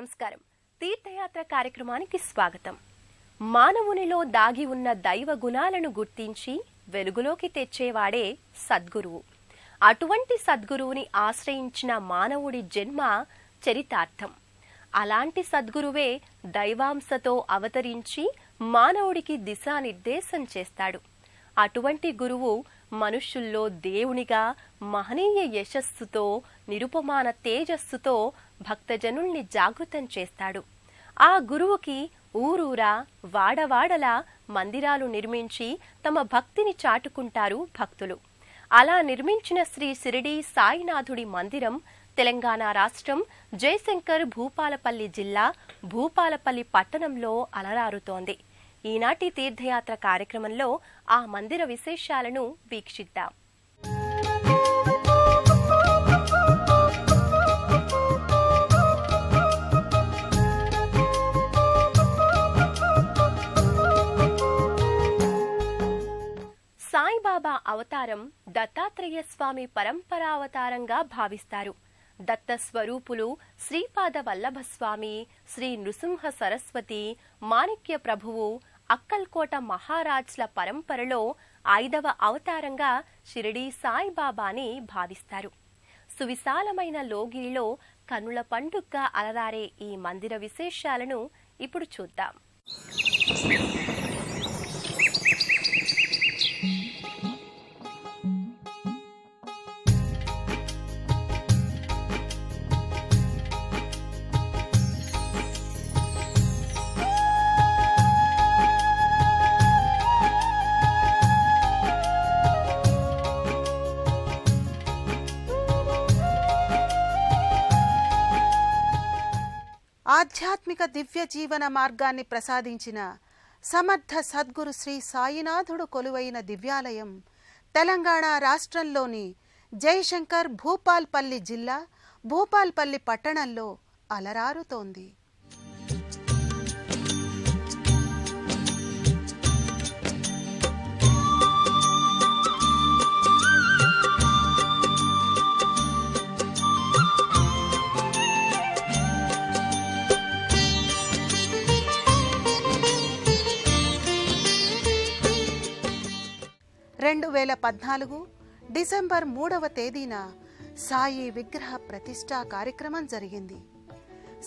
నమస్కారం. తీర్థయాత్ర కార్యక్రమానికి స్వాగతం. మానవునిలో దాగి ఉన్న దైవ గుణాలను గుర్తించి వెలుగులోకి తెచ్చేవాడే సద్గురువు. అటువంటి సద్గురువుని ఆశ్రయించిన మానవుడి జన్మ చరితార్థం. అలాంటి సద్గురువే దైవాంశతో అవతరించి మానవుడికి దిశానిర్దేశం చేస్తాడు. అటువంటి గురువు మనుష్యుల్లో దేవునిగా మహనీయ యశస్సుతో నిరుపమాన తేజస్సుతో భక్తజనుల్ని జాగృతం చేస్తాడు. ఆ గురువుకి ఊరూరా వాడవాడలా మందిరాలు నిర్మించి తమ భక్తిని చాటుకుంటారు భక్తులు. అలా నిర్మించిన శ్రీ షిరిడి సాయినాథుడి మందిరం తెలంగాణ రాష్ట్రం జయశంకర్ భూపాలపల్లి జిల్లా భూపాలపల్లి పట్టణంలో అలరారుతోంది. ఈనాటి తీర్థయాత్ర కార్యక్రమంలో ఆ మందిర విశేషాలను వీక్షిద్దాం. సాయిబాబా అవతారం దత్తాత్రేయ స్వామి పరంపరావతారంగా భావిస్తారు. దత్త స్వరూపులు శ్రీపాద వల్లభస్వామి, శ్రీ నృసింహ సరస్వతి, మాణిక్య ప్రభువు, అక్కల్కోట మహారాజ్ల పరంపరలో 5వ అవతారంగా షిరిడి సాయిబాబాని భావిస్తారు. సువిశాలమైన లోగిలిలో కనుల పండుగగా అలరారే ఈ మందిర విశేషాలను ఇప్పుడు చూద్దాం. ఆధ్యాత్మిక దివ్య జీవన మార్గాన్ని ప్రసాదించిన సమర్థ సద్గురు శ్రీ సాయినాథుడు కొలువైన దివ్యాలయం తెలంగాణ రాష్ట్రంలోని జయశంకర్ భూపాల్పల్లి జిల్లా భూపాల్పల్లి పట్టణంలో అలరారుతోంది. డిసెంబర్ 3వ తేదీన సాయి విగ్రహ ప్రతిష్టా కార్యక్రమం జరిగింది.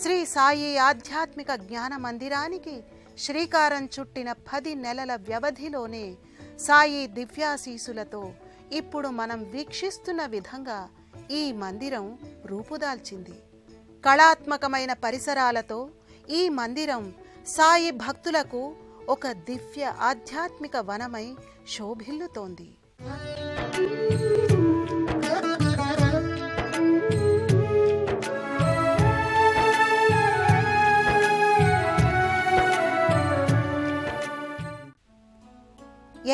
శ్రీ సాయి ఆధ్యాత్మిక జ్ఞాన మందిరానికి శ్రీకారం చుట్టిన 10 నెలల వ్యవధిలోనే సాయి దివ్యాశీసులతో ఇప్పుడు మనం వీక్షిస్తున్న విధంగా ఈ మందిరం రూపుదాల్చింది. కళాత్మకమైన పరిసరాలతో ఈ మందిరం సాయి భక్తులకు ఒక దివ్య ఆధ్యాత్మిక వనమై శోభిల్లుతోంది.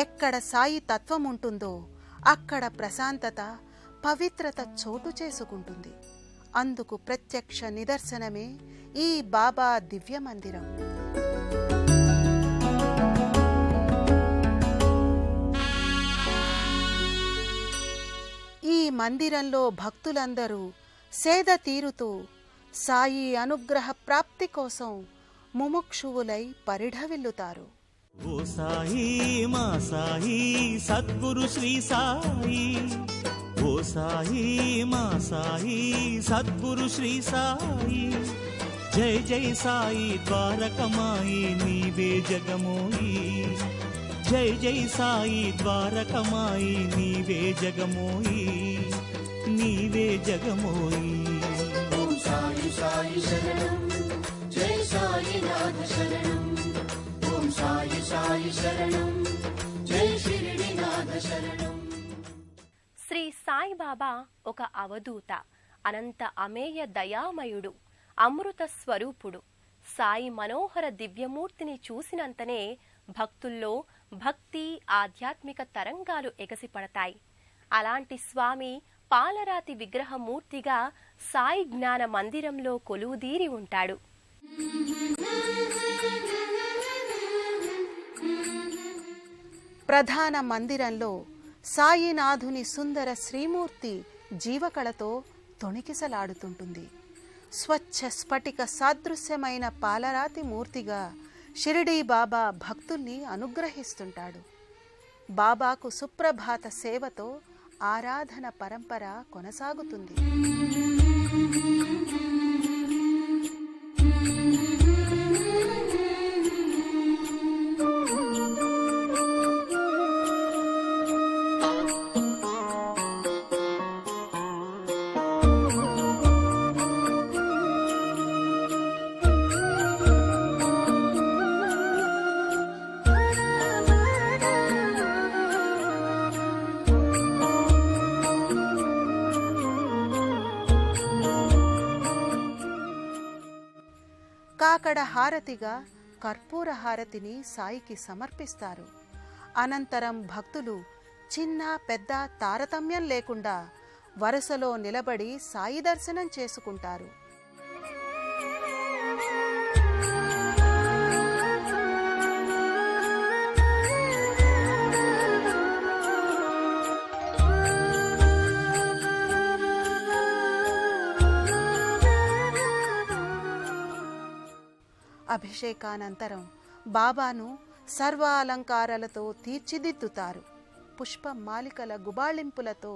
ఎక్కడ సాయి తత్వం ఉంటుందో అక్కడ ప్రశాంతత, పవిత్రత చోటు చేసుకుంటుంది. అందుకు ప్రత్యక్ష నిదర్శనమే ఈ బాబా దివ్య మందిరం. ఈ మందిరంలో భక్తులందరూ సేద తీరుతూ సాయి అనుగ్రహ ప్రాప్తి కోసం ముముక్షువులై పరిఢవిల్లుతారు. ఓ సాయి మా సాయి సద్గురు శ్రీ సాయి, ఓ సాయి మా సాయి సద్గురు శ్రీ సాయి, జై జై సాయి ద్వారకమాయి నీవే జగమోయి, జై జై సాయి ద్వారకమాయి నీవే జగమోయి, నీవే జగమోయి. ఓం సాయి సాయి శరణం, జై సాయినాథ శరణం, ఓం సాయి సాయి శరణం, జై షిరిడినాథ శరణం. శ్రీ సాయిబాబా ఒక అవధూత, అనంత అమేయ దయామయుడు, అమృత స్వరూపుడు. సాయి మనోహర దివ్యమూర్తిని చూసినంతనే భక్తుల్లో భక్తి, ఆధ్యాత్మిక తరంగాలు ఎగసిపడతాయి. అలాంటి స్వామి పాలరాతి విగ్రహమూర్తిగా సాయి జ్ఞాన మందిరంలో కొలువుదీరి ఉంటాడు. ప్రధాన మందిరంలో సాయినాథుని సుందర శ్రీమూర్తి జీవకళతో తొణికిసలాడుతుంటుంది. స్వచ్ఛ స్ఫటిక సాదృశ్యమైన పాలరాతి మూర్తిగా షిరిడీ బాబా భక్తుల్ని అనుగ్రహిస్తుంటాడు. బాబాకు సుప్రభాత సేవతో ఆరాధన పరంపర కొనసాగుతుంది. కాకడ హారతిగా కర్పూర హారతిని సాయికి సమర్పిస్తారు. అనంతరం భక్తులు చిన్న పెద్ద తారతమ్యం లేకుండా వరుసలో నిలబడి సాయి దర్శనం చేసుకుంటారు. అభిషేకానంతరం బాబాను సర్వాలంకారాలతో తీర్చిదిద్దుతారు. పుష్పమాలికల గుబాళింపులతో,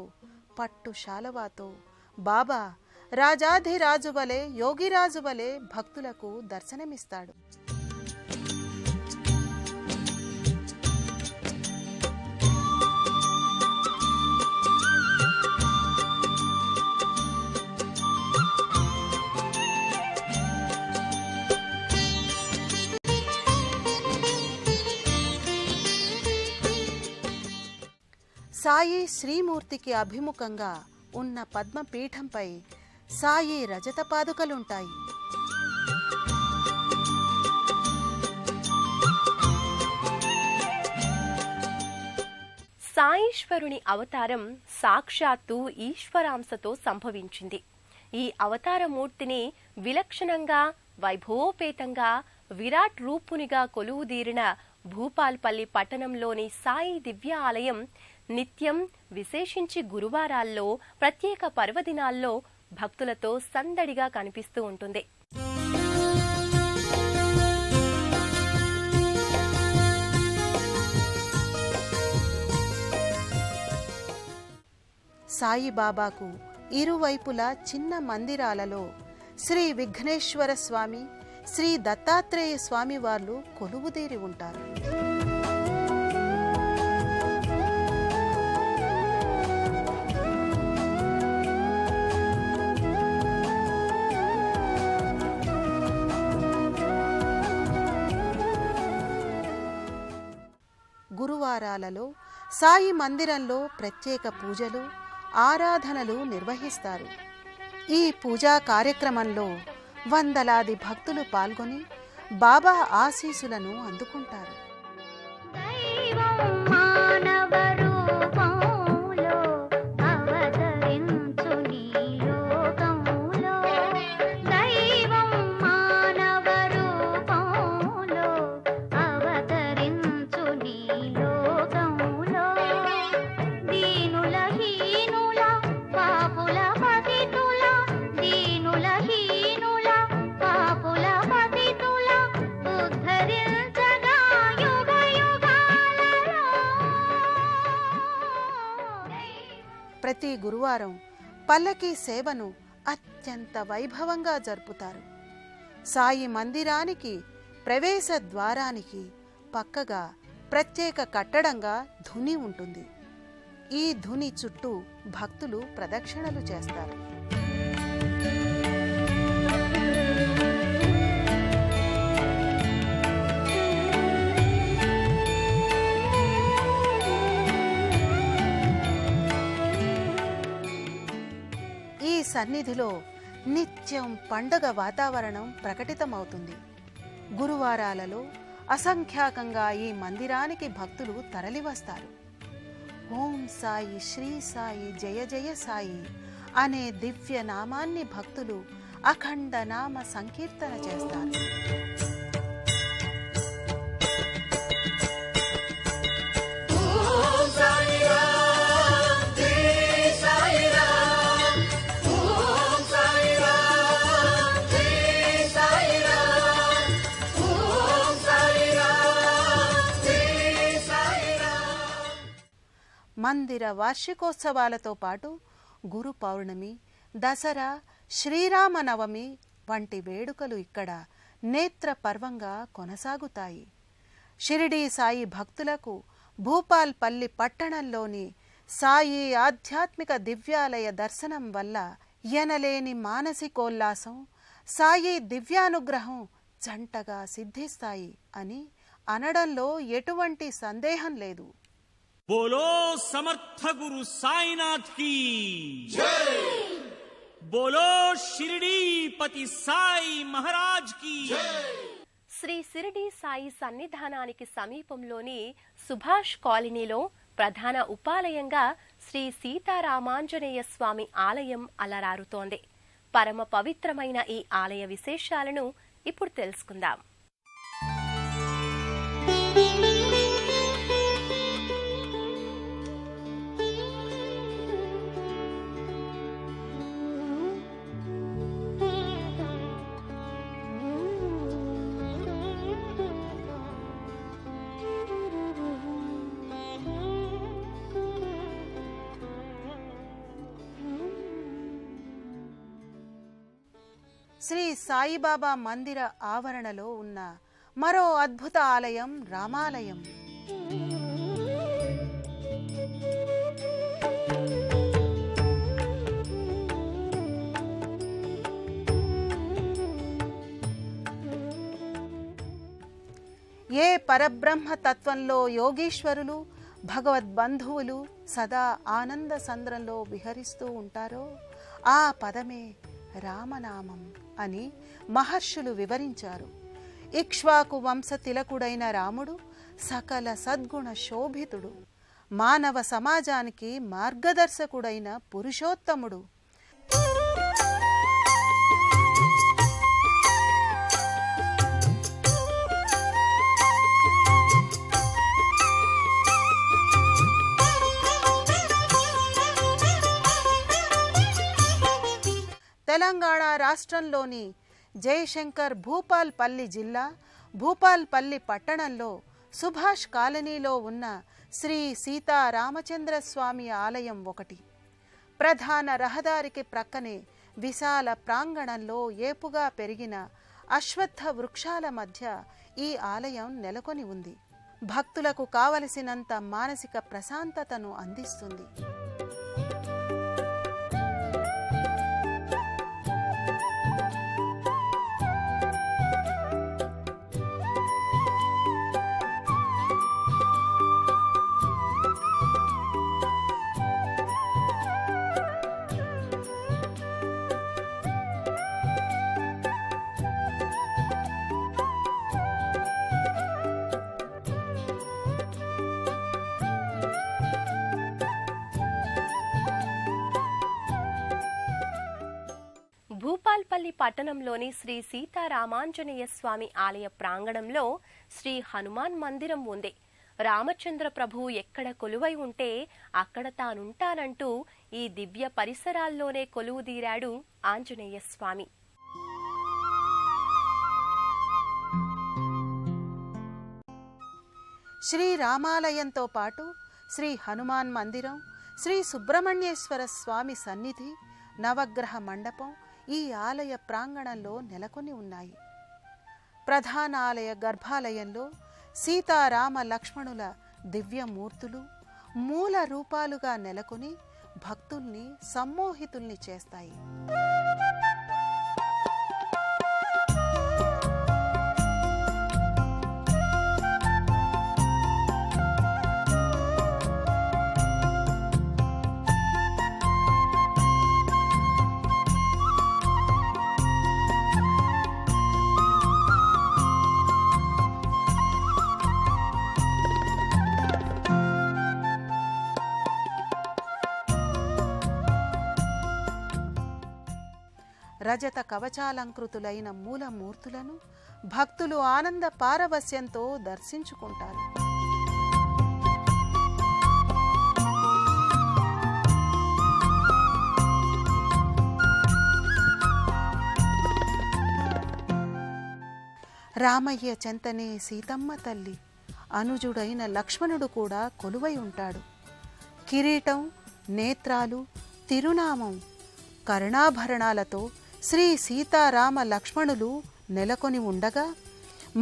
పట్టు శాలవాతో బాబా రాజాధిరాజు వలె, యోగిరాజు వలె భక్తులకు దర్శనమిస్తాడు. సాయి శ్రీమూర్తికి అభిముఖంగా ఉన్న పద్మపీఠంపై సాయి రజత పాదుకలుంటాయి. సాయీశ్వరుని అవతారం సాక్షాత్తు ఈశ్వరాంశతో సంభవించింది. ఈ అవతారమూర్తిని విలక్షణంగా, వైభవోపేతంగా, విరాట్ రూపునిగా కొలువుదీరిన భూపాల్పల్లి పట్టణంలోని సాయి దివ్య ఆలయం నిత్యం, విశేషించి గురువారాల్లో, ప్రత్యేక పర్వదినాల్లో భక్తులతో సందడిగా కనిపిస్తూ ఉంటుంది. సాయిబాబాకు ఇరువైపులా చిన్న మందిరాలలో శ్రీ విఘ్నేశ్వర స్వామి, శ్రీ దత్తాత్రేయ స్వామి వార్లు కొలువుదీరి ఉంటారు. గురువారాలలో సాయి మందిరంలో ప్రత్యేక పూజలు, ఆరాధనలు నిర్వహిస్తారు. ఈ పూజా కార్యక్రమంలో వందలాది భక్తులు పాల్గొని బాబా ఆశీస్సులను అందుకుంటారు. ప్రతి గురువారం పల్లకీ సేవను అత్యంత వైభవంగా జరుపుతారు. సాయి మందిరానికి ప్రవేశ ద్వారానికి పక్కగా ప్రత్యేక కట్టడంగా ధుని ఉంటుంది. ఈ ధుని చుట్టూ భక్తులు ప్రదక్షిణలు చేస్తారు. ఈ సన్నిధిలో నిత్యం పండగ వాతావరణం ప్రకటితమవుతుంది. గురువారాలలో అసంఖ్యాకంగా ఈ మందిరానికి భక్తులు తరలివస్తారు. ఓం సాయి, శ్రీ సాయి, జయ జయ సాయి అనే దివ్య నామాన్ని భక్తులు అఖండ నామ సంకీర్తన చేస్తారు. ఓం మందిర వార్షికోత్సవాలతో పాటు గురు పౌర్ణమి, దసరా, శ్రీరామనవమి వంటి వేడుకలు ఇక్కడ నేత్ర పర్వంగా కొనసాగుతాయి. షిరిడీ సాయి భక్తులకు భూపాల్పల్లి పట్టణంలోని సాయి ఆధ్యాత్మిక దివ్యాలయ దర్శనం వల్ల ఎనలేని మానసికోల్లాసం, సాయి దివ్యానుగ్రహం జంటగా సిద్ధిస్తాయి అని అనడంలో ఎటువంటి సందేహం లేదు. బోలో సమర్థ గురు సాయినాథ్ కీ జై, బోలో షిరిడీపతి సాయి మహారాజ్ కీ జై. శ్రీ షిరిడీ సాయి సన్నిధానానికి సమీపంలోని సుభాష్ కాలనీలో ప్రధాన ఉపాలయంగా శ్రీ సీతారామాంజనేయ స్వామి ఆలయం అలరారుతోంది. పరమ పవిత్రమైన ఈ ఆలయ విశేషాలను ఇప్పుడు తెలుసుకుందాం. శ్రీ సాయిబాబా మందిర ఆవరణలో ఉన్న మరో అద్భుత ఆలయం రామాలయం. ఏ పరబ్రహ్మ తత్వంలో యోగీశ్వరులు, భగవద్బంధువులు సదా ఆనంద సంద్రంలో విహరిస్తూ ఉంటారో ఆ పదమే రామనామం అని మహర్షులు వివరించారు. ఇక్ష్వాకు వంశ తిలకుడైన రాముడు సకల సద్గుణ శోభితుడు, మానవ సమాజానికి మార్గదర్శకుడైన పురుషోత్తముడు. తెలంగాణ రాష్ట్రంలోని జయశంకర్ భూపాల్పల్లి జిల్లా భూపాల్పల్లి పట్టణంలో సుభాష్ కాలనీలో ఉన్న శ్రీ సీతారామచంద్ర స్వామి ఆలయం ఒకటి. ప్రధాన రహదారికి ప్రక్కనే విశాల ప్రాంగణంలో ఏపుగా పెరిగిన అశ్వత్థ వృక్షాల మధ్య ఈ ఆలయం నెలకొని ఉంది. భక్తులకు కావలసినంత మానసిక ప్రశాంతతను అందిస్తుంది. భూపాల్పల్లి పట్టణంలోని శ్రీ సీతారామాంజనేయ స్వామి ఆలయ ప్రాంగణంలో శ్రీ హనుమాన్ మందిరం ఉంది. రామచంద్ర ప్రభువు ఎక్కడ కొలువై ఉంటే అక్కడ తానుంటానంటూ ఈ దివ్య పరిసరాల్లోనే కొలువుదీరాడు ఆంజనేయ స్వామి. శ్రీ రామాలయంతో పాటు శ్రీ హనుమాన్ మందిరం, శ్రీ సుబ్రహ్మణ్యేశ్వర స్వామి సన్నిధి, నవగ్రహ మండపం ఈ ఆలయ ప్రాంగణంలో నెలకొని ఉన్నాయి. ప్రధాన ఆలయ గర్భాలయంలో సీతారామ లక్ష్మణుల దివ్యమూర్తులు మూల రూపాలుగా నెలకొని భక్తుల్ని సమ్మోహితుల్ని చేస్తాయి. రజత కవచాలంకృతులైన మూలమూర్తులను భక్తులు ఆనంద పారవస్యంతో దర్శించుకుంటారు. రామయ్య చెంతనే సీతమ్మ తల్లి, అనుజుడైన లక్ష్మణుడు కూడా కొలువై ఉంటాడు. కిరీటం, నేత్రాలు, తిరునామం, కరుణాభరణాలతో శ్రీ సీతారామ లక్ష్మణులు నెలకొని ఉండగా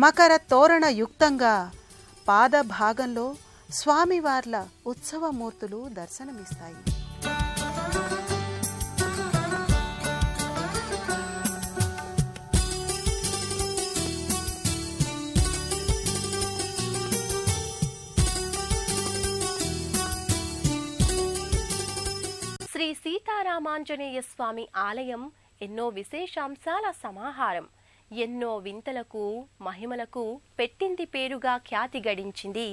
మకర తోరణ యుక్తంగా పాదభాగంలో స్వామివార్ల ఉత్సవమూర్తులు దర్శనమిస్తాయి. శ్రీ సీతారామాంజనేయ స్వామి ఆలయం ఎన్నో విశేషాంశాల సమాహారం. ఎన్నో వింతలకు మహిమలకు పెట్టింది పేరుగా ఖ్యాతి గడించింది.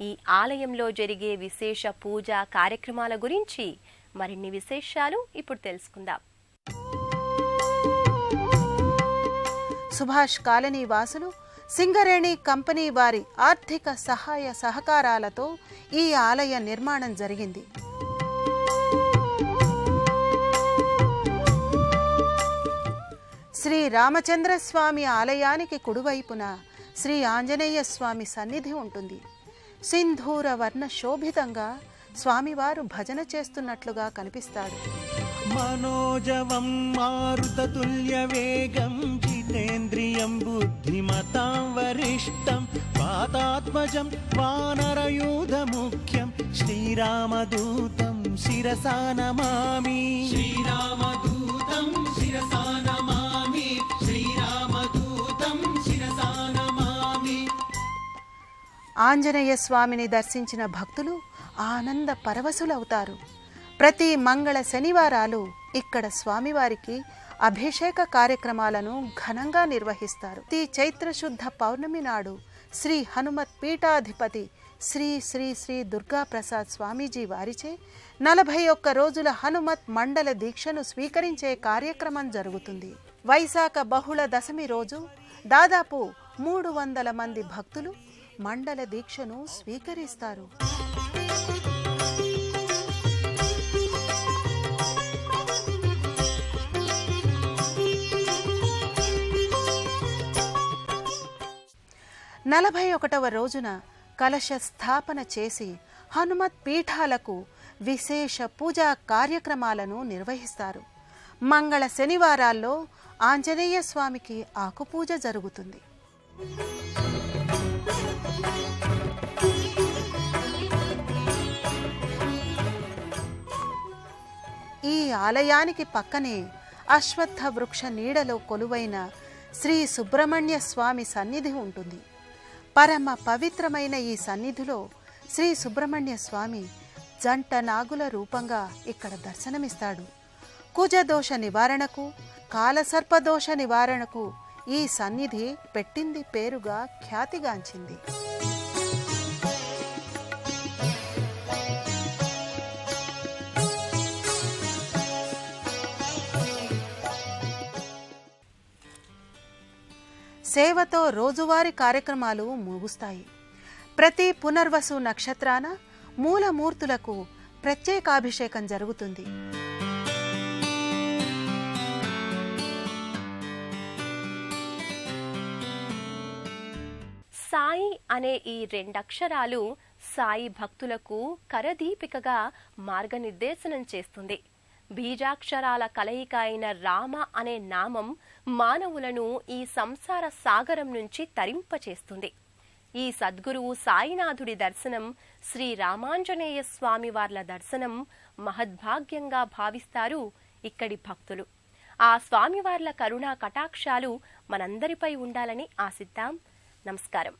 ఈ ఆలయంలో జరిగే విశేష పూజా కార్యక్రమాల గురించి మరిన్ని విశేషాలు ఇప్పుడు తెలుసుకుందాం. సుభాష్ కాలనీ వాసులు సింగరేణి కంపెనీ వారి ఆర్థిక సహాయ సహకారాలతో ఈ ఆలయ నిర్మాణం జరిగింది. శ్రీ రామచంద్రస్వామి ఆలయానికి కుడివైపున శ్రీ ఆంజనేయ స్వామి సన్నిధి ఉంటుంది. సింధూర వర్ణ శోభితంగా స్వామివారు భజన చేస్తున్నట్లుగా కనిపిస్తాడు. మనోజవం మారుతతుల్య వేగం జితేంద్రియం బుద్ధిమతాం వరిష్టం పాతాత్మజం వానరయూధ ముఖ్యం శ్రీరామదూతం శిరసా నమామి. శ్రీరామదూతం శిరసా నమామి. శ్రీరామదూతం శిరసా నమామి. ఆంజనేయ స్వామిని దర్శించిన భక్తులు ఆనంద పరవశులవుతారు. ప్రతి మంగళ శనివారాలు ఇక్కడ స్వామివారికి అభిషేక కార్యక్రమాలను ఘనంగా నిర్వహిస్తారు. ప్రతి చైత్రశుద్ధ పౌర్ణమి నాడు శ్రీ హనుమత్ పీఠాధిపతి శ్రీ శ్రీ శ్రీ దుర్గా ప్రసాద్ స్వామీజీ వారిచే 41 రోజుల హనుమత్ మండల దీక్షను స్వీకరించే కార్యక్రమం జరుగుతుంది. వైశాఖ బహుళ దశమి రోజు దాదాపు 300 మంది భక్తులు మండల దీక్షను స్వీకరిస్తారు. నలభై 41వ రోజున కలశ స్థాపన చేసి హనుమత్ పీఠాలకు విశేష పూజా కార్యక్రమాలను నిర్వహిస్తారు. మంగళ శనివారాల్లో ఆంజనేయ స్వామికి ఆకుపూజ జరుగుతుంది. ఈ ఆలయానికి పక్కనే అశ్వత్థ వృక్ష నీడలో కొలువైన శ్రీ సుబ్రహ్మణ్య స్వామి సన్నిధి ఉంటుంది. పరమ పవిత్రమైన ఈ సన్నిధిలో శ్రీ సుబ్రహ్మణ్య స్వామి జంట నాగుల రూపంగా ఇక్కడ దర్శనమిస్తాడు. కుజదోష నివారణకు, కాలసర్పదోష నివారణకు ఈ సన్నిధి పెట్టింది పేరుగా ఖ్యాతిగాంచింది. సేవతో రోజువారీ కార్యక్రమాలు ముగుస్తాయి. ప్రతి పునర్వసు నక్షత్రాన మూలమూర్తులకు ప్రత్యేకాభిషేకం జరుగుతుంది. సాయి అనే ఈ 2 అక్షరాలు సాయి భక్తులకు కరదీపికగా మార్గనిర్దేశనం చేస్తుంది. బీజాక్షరాల కలయిక అయిన రామ అనే నామం మానవులను ఈ సంసార సాగరం నుంచి తరింపచేస్తుంది. ఈ సద్గురువు సాయినాథుడి దర్శనం, శ్రీ రామాంజనేయ స్వామి వార్ల దర్శనం మహద్భాగ్యంగా భావిస్తారు ఇక్కడి భక్తులు. ఆ స్వామివార్ల కరుణా కటాక్షాలు మనందరిపై ఉండాలని ఆశిద్దాం. నమస్కారం.